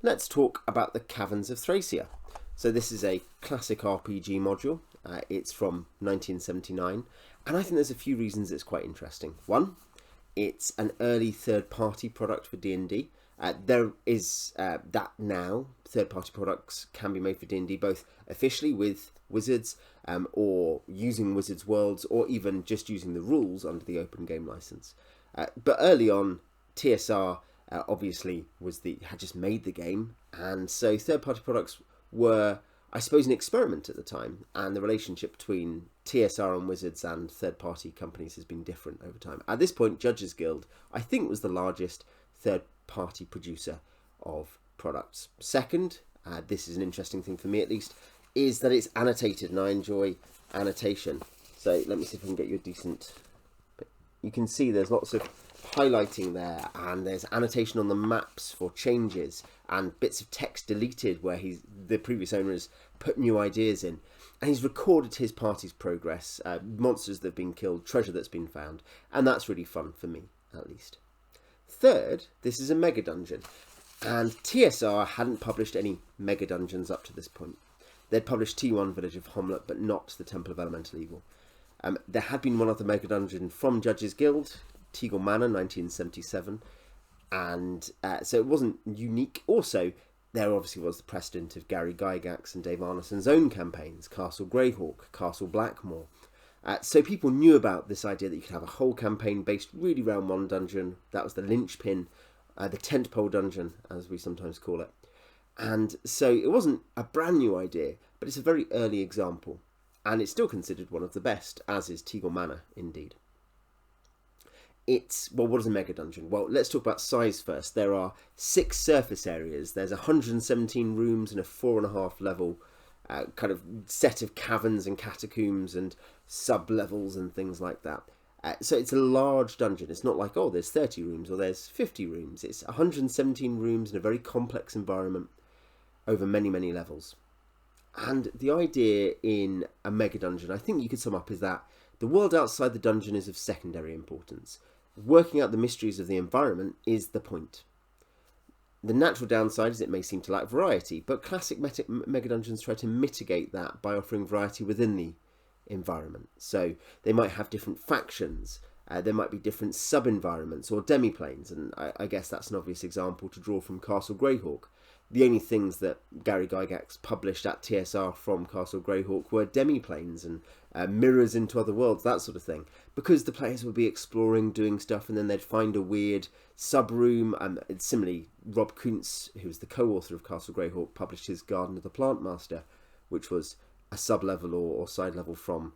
let's talk about the Caverns of Thracia. So this is a classic RPG module. It's from 1979, and I think there's a few reasons it's quite interesting. One, it's an early third-party product for D&D. There is that now. Third-party products can be made for D&D, both officially with Wizards, or using Wizards Worlds, or even just using the rules under the Open Game License. But early on, TSR obviously had just made the game, and so third-party products were, I suppose, an experiment at the time, and the relationship between TSR and Wizards and third-party companies has been different over time. At this point, Judges Guild, I think, was the largest third-party producer of products. Second, this is an interesting thing for me at least, is that it's annotated, and I enjoy annotation. So let me see if I can get you a decent... You can see there's lots of highlighting there, and there's annotation on the maps for changes, and bits of text deleted where the previous owner has put new ideas in, and he's recorded his party's progress, monsters that have been killed, treasure that's been found, and that's really fun for me, at least. Third, this is a mega dungeon, and TSR hadn't published any mega dungeons up to this point. They'd published T1 Village of Homlet, but not the Temple of Elemental Evil. There had been one other mega dungeon from Judges Guild, Teagle Manor, 1977, and so it wasn't unique. Also, there obviously was the precedent of Gary Gygax and Dave Arneson's own campaigns, Castle Greyhawk, Castle Blackmore. So people knew about this idea that you could have a whole campaign based really around one dungeon. That was the linchpin, the tentpole dungeon, as we sometimes call it. And so it wasn't a brand new idea, but it's a very early example. And it's still considered one of the best, as is Teagle Manor, indeed. Well, what is a mega dungeon? Well, let's talk about size first. There are 6 surface areas. There's 117 rooms and a 4.5 level kind of set of caverns and catacombs and sub-levels and things like that. So it's a large dungeon. It's not like, oh, there's 30 rooms or there's 50 rooms. It's 117 rooms in a very complex environment over many, many levels. And the idea in a mega dungeon, I think you could sum up, is that the world outside the dungeon is of secondary importance. Working out the mysteries of the environment is the point. The natural downside is it may seem to lack variety, but classic mega dungeons try to mitigate that by offering variety within the environment. So they might have different factions, there might be different sub-environments or demi-planes, and I guess that's an obvious example to draw from Castle Greyhawk. The only things that Gary Gygax published at TSR from Castle Greyhawk were demi-planes and mirrors into other worlds, that sort of thing. Because the players would be exploring, doing stuff, and then they'd find a weird sub-room. Similarly, Rob Kuntz, who was the co-author of Castle Greyhawk, published his Garden of the Plant Master, which was a sub-level or side level from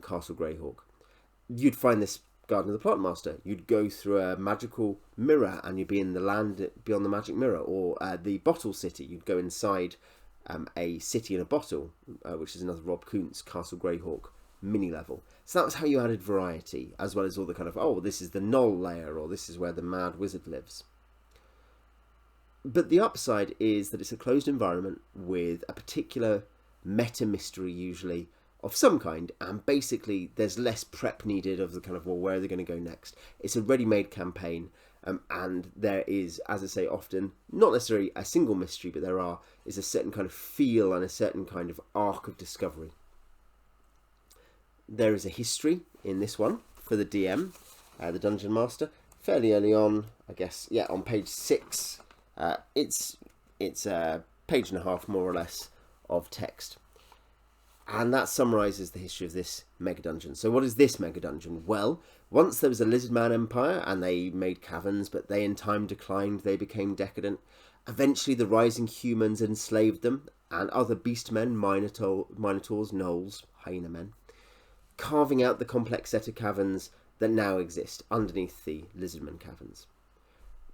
Castle Greyhawk. You'd find this Garden of the Plant Master. You'd go through a magical mirror and you'd be in the land beyond the magic mirror, or the Bottle City. You'd go inside a city in a bottle, which is another Rob Kuntz Castle Greyhawk mini level. So that was how you added variety, as well as all the kind of, oh, this is the Knoll layer, or this is where the Mad Wizard lives. But the upside is that it's a closed environment with a particular meta mystery, usually of some kind, and basically there's less prep needed of the kind of, well, where are they going to go next? It's a ready-made campaign, and there is, as I say often, not necessarily a single mystery, but is a certain kind of feel and a certain kind of arc of discovery. There is a history in this one for the DM, the Dungeon Master, fairly early on, I guess, yeah, on page 6. It's a page and a half, more or less, of text. And that summarises the history of this mega dungeon. So what is this mega dungeon? Well, once there was a Lizardman Empire, and they made caverns, but they in time declined, they became decadent. Eventually the rising humans enslaved them, and other beastmen, minotaurs, gnolls, hyena men, carving out the complex set of caverns that now exist underneath the Lizardman caverns.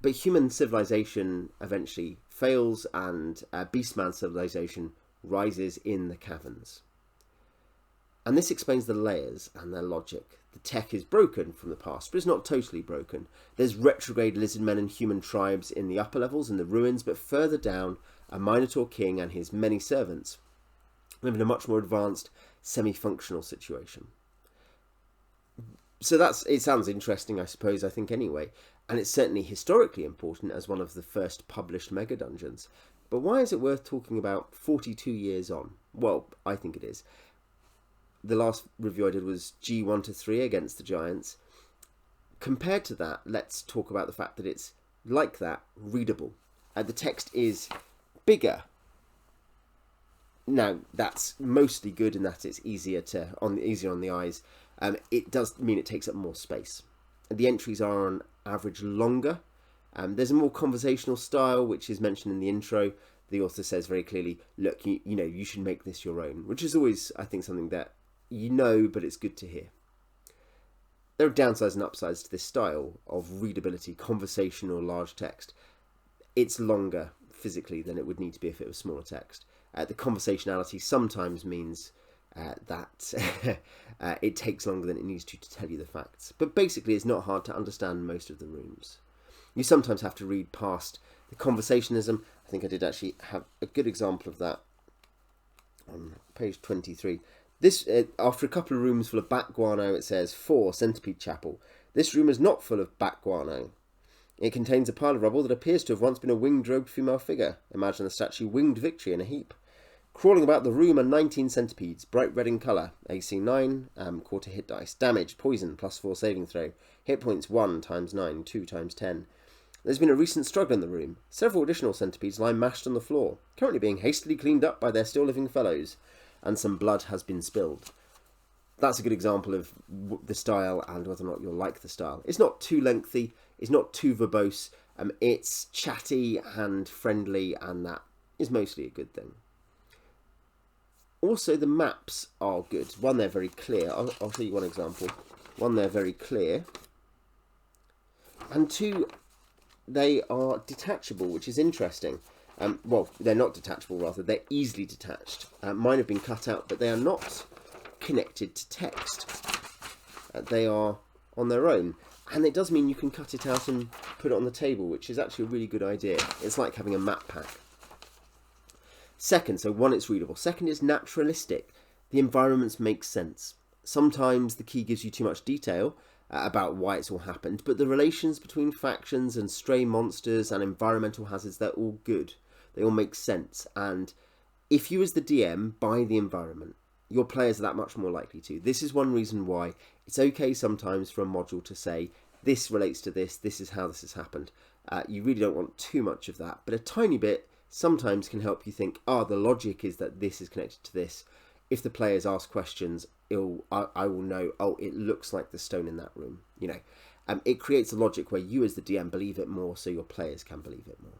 But human civilization eventually fails, and beastman civilization rises in the caverns. And this explains the layers and their logic. The tech is broken from the past, but it's not totally broken. There's retrograde lizardmen and human tribes in the upper levels, in the ruins, but further down, a Minotaur king and his many servants live in a much more advanced, semi-functional situation. So it sounds interesting, I suppose, I think anyway. And it's certainly historically important as one of the first published mega dungeons. But why is it worth talking about 42 years on? Well, I think it is. The last review I did was G102 against the Giants. Compared to that, let's talk about the fact that it's, like that, readable. The text is bigger. Now, that's mostly good in that it's easier on the eyes. It does mean it takes up more space. The entries are on average longer. There's a more conversational style, which is mentioned in the intro. The author says very clearly, look, you know, you should make this your own, which is always, I think, something that you know, but it's good to hear. There are downsides and upsides to this style of readability, conversational large text. It's longer physically than it would need to be if it was smaller text. The conversationality sometimes means that it takes longer than it needs to tell you the facts. But basically, it's not hard to understand most of the rooms. You sometimes have to read past the conversationism. I think I did actually have a good example of that on page 23. This, after a couple of rooms full of bat guano, it says 4 Centipede Chapel. This room is not full of bat guano. It contains a pile of rubble that appears to have once been a winged robed female figure. Imagine the statue Winged Victory in a heap. Crawling about the room are 19 centipedes, bright red in colour. AC 9, quarter hit dice. Damage, poison, +4 saving throw. Hit points 1 times 9, 2 times 10. There's been a recent struggle in the room. Several additional centipedes lie mashed on the floor, currently being hastily cleaned up by their still living fellows, and some blood has been spilled. That's a good example of the style and whether or not you'll like the style. It's not too lengthy, it's not too verbose, it's chatty and friendly, and that is mostly a good thing. Also, the maps are good. One, they're very clear. I'll show you one example. One, they're very clear. And two, they are detachable, which is interesting. Well, they're not detachable, rather. They're easily detached. Mine have been cut out, but they are not connected to text. They are on their own. And it does mean you can cut it out and put it on the table, which is actually a really good idea. It's like having a map pack. Second, so one, it's readable. Second, is naturalistic. The environments make sense. Sometimes the key gives you too much detail about why it's all happened, but the relations between factions and stray monsters and environmental hazards, they're all good. They all make sense. And if you as the DM buy the environment, your players are that much more likely to. This is one reason why it's okay sometimes for a module to say, this relates to this, this is how this has happened. You really don't want too much of that, but a tiny bit sometimes can help you think, the logic is that this is connected to this. If the players ask questions, I will know, it looks like the stone in that room. You know, it creates a logic where you as the DM believe it more, so your players can believe it more.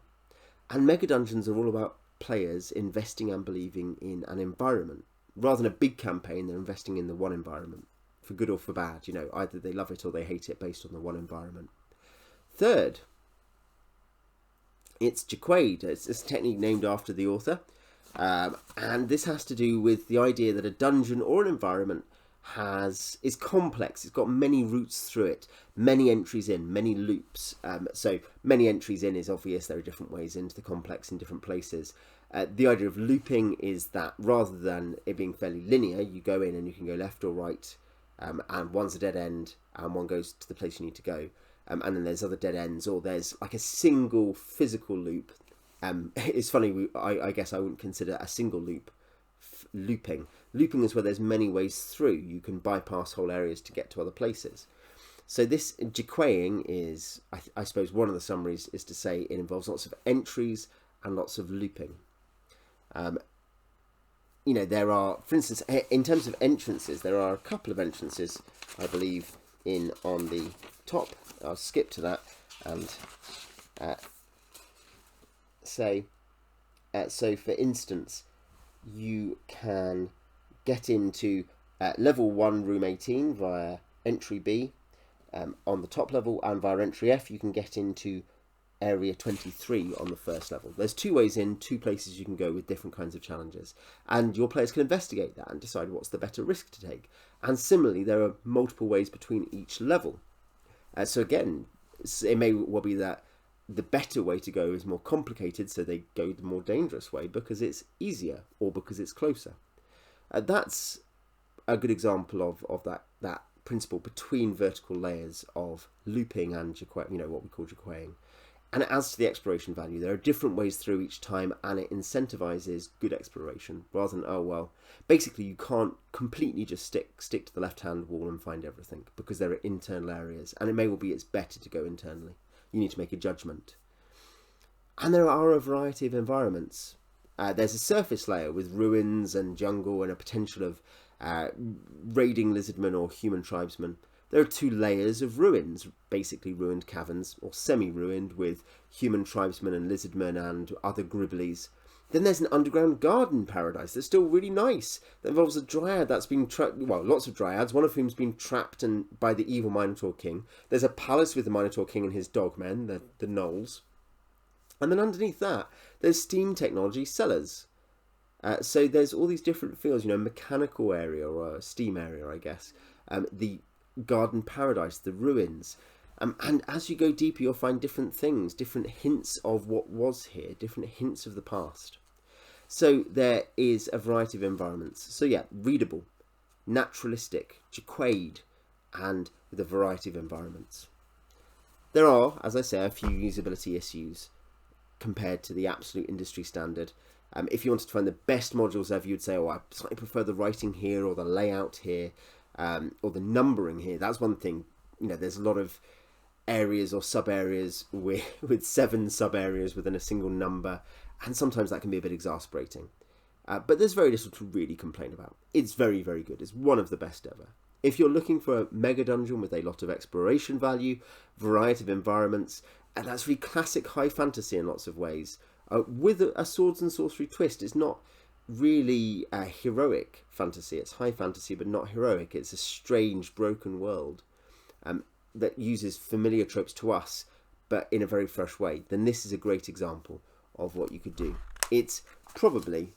And mega dungeons are all about players investing and believing in an environment. Rather than a big campaign, they're investing in the one environment, for good or for bad. You know, either they love it or they hate it based on the one environment. Third, it's Jaquade. It's a technique named after the author. And this has to do with the idea that a dungeon or an environment is complex. It's got many routes through it, many entries in, many loops. So many entries in is obvious. There are different ways into the complex in different places. The idea of looping is that rather than it being fairly linear, you go in and you can go left or right, and one's a dead end and one goes to the place you need to go. And then there's other dead ends, or there's like a single physical loop. It's funny, I guess I wouldn't consider a single loop looping. Looping is where there's many ways through. You can bypass whole areas to get to other places. So this Jaquaying is, I suppose one of the summaries is to say it involves lots of entries and lots of looping. You know, there are, for instance, in terms of entrances, there are a couple of entrances, I believe, on the top. I'll skip to that and say, so for instance, you can get into level 1 room 18 via entry B on the top level, and via entry F you can get into area 23 on the first level. There's 2 ways in, 2 places you can go with different kinds of challenges, and your players can investigate that and decide what's the better risk to take. And similarly, there are multiple ways between each level. So again, it may well be that the better way to go is more complicated, so they go the more dangerous way because it's easier or because it's closer. That's a good example of that principle between vertical layers of looping and what we call jaquaying. And it adds to the exploration value. There are different ways through each time, and it incentivizes good exploration rather than, oh well, basically you can't completely just stick to the left-hand wall and find everything, because there are internal areas, and it may well be it's better to go internally. You need to make a judgment. And there are a variety of environments. There's a surface layer with ruins and jungle and a potential of raiding lizardmen or human tribesmen. There are 2 layers of ruins, basically ruined caverns, or semi-ruined, with human tribesmen and lizardmen and other gribblies. Then there's an underground garden paradise that's still really nice. That involves a dryad that's been trapped, well, lots of dryads, one of whom's been trapped by the evil Minotaur King. There's a palace with the Minotaur King and his dogmen, the gnolls. And then underneath that, there's steam technology cellars. So there's all these different fields, mechanical area or a steam area, I guess. The garden paradise, the ruins. And as you go deeper, you'll find different things, different hints of what was here, different hints of the past. So there is a variety of environments. So yeah, readable, naturalistic, jaquayed, and with a variety of environments. There are, as I say, a few usability issues compared to the absolute industry standard. If you wanted to find the best modules ever, you'd say, oh, I slightly prefer the writing here or the layout here. Or the numbering here. That's one thing. There's a lot of areas or sub areas with 7 sub areas within a single number, and sometimes that can be a bit exasperating. But there's very little to really complain about. It's very, very good. It's one of the best ever. If you're looking for a mega dungeon with a lot of exploration value, variety of environments, and that's really classic high fantasy in lots of ways, with a swords and sorcery twist, it's not really heroic fantasy. It's high fantasy but not heroic. It's a strange broken world that uses familiar tropes to us but in a very fresh way. Then this is a great example of what you could do. It's probably,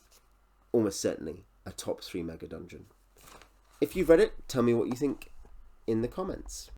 almost certainly, a top 3 mega dungeon. If you've read it, tell me what you think in the comments.